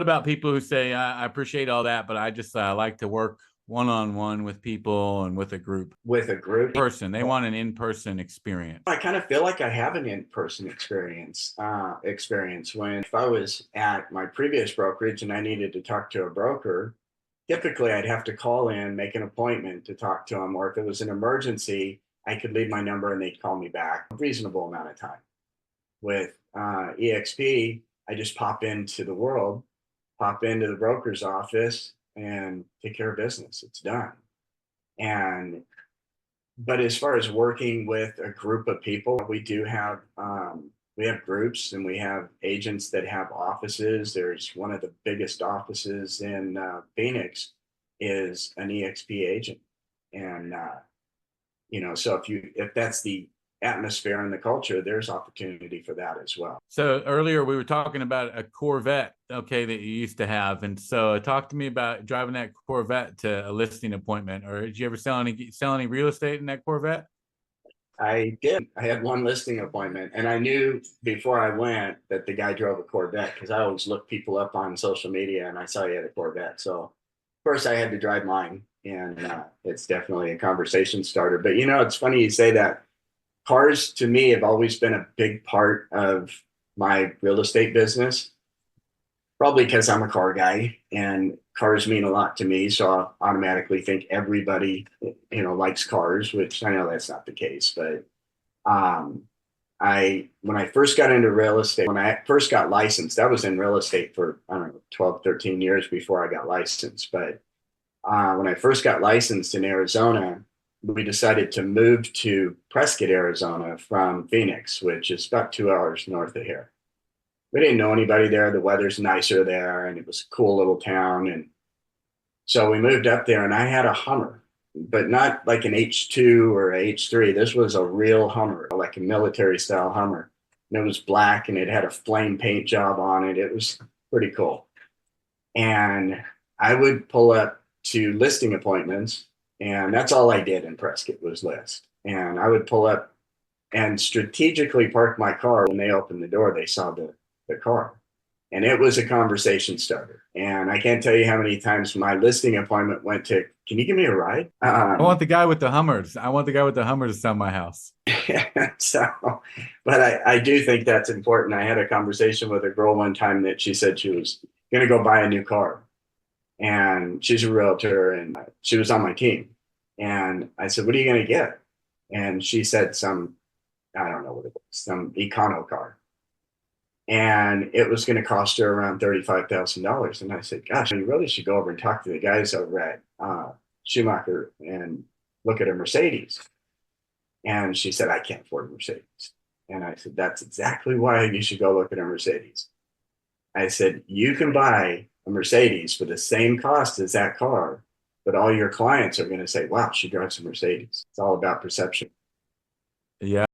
about people who say, I appreciate all that, but I just like to work one-on-one with people and with a group with a group person? They want an in-person experience. I kind of feel like I have an in-person experience when if I was at my previous brokerage and I needed to talk to a broker, typically I'd have to call in, make an appointment to talk to them, or if it was an emergency, I could leave my number and they'd call me back a reasonable amount of time. With EXP, I just pop into the world, pop into the broker's office and take care of business. It's done. And but as far as working with a group of people, we have groups and we have agents that have offices. There's one of the biggest offices in Phoenix is an EXP agent, and so if that's the atmosphere and the culture, there's opportunity for that as well. So earlier we were talking about a Corvette, okay, that you used to have. And so talk to me about driving that Corvette to a listing appointment. Or did you ever sell any real estate in that Corvette? I did. I had one listing appointment, and I knew before I went that the guy drove a Corvette because I always look people up on social media, and I saw he had a Corvette. So, of course, I had to drive mine, and it's definitely a conversation starter. But it's funny you say that. Cars to me have always been a big part of my real estate business, probably because I'm a car guy and cars mean a lot to me. So I automatically think everybody, likes cars, which I know that's not the case. But um, when I first got into real estate, when I first got licensed, I was in real estate for, I don't know, 12, 13 years before I got licensed. But when I first got licensed in Arizona, we decided to move to Prescott, Arizona from Phoenix, which is about 2 hours north of here. We didn't know anybody there. The weather's nicer there, and it was a cool little town. And so we moved up there, and I had a Hummer, but not like an H2 or a H3. This was a real Hummer, like a military style Hummer. And it was black, and it had a flame paint job on it. It was pretty cool. And I would pull up to listing appointments, and that's all I did in Prescott was list. And I would pull up and strategically park my car. When they opened the door, they saw the car. And it was a conversation starter. And I can't tell you how many times my listing appointment went to, can you give me a ride? I want the guy with the Hummers. I want the guy with the Hummer to sell my house. So, but I do think that's important. I had a conversation with a girl one time that she said she was going to go buy a new car. And she's a realtor and she was on my team. And I said, what are you going to get? And she said I don't know what it was, some econo car. And it was going to cost her around $35,000. And I said, gosh, you really should go over and talk to the guys over at Schumacher and look at a Mercedes. And she said, I can't afford a Mercedes. And I said, that's exactly why you should go look at a Mercedes. I said, you can buy a Mercedes for the same cost as that car, but all your clients are going to say, wow, she drives a Mercedes. It's all about perception. Yeah.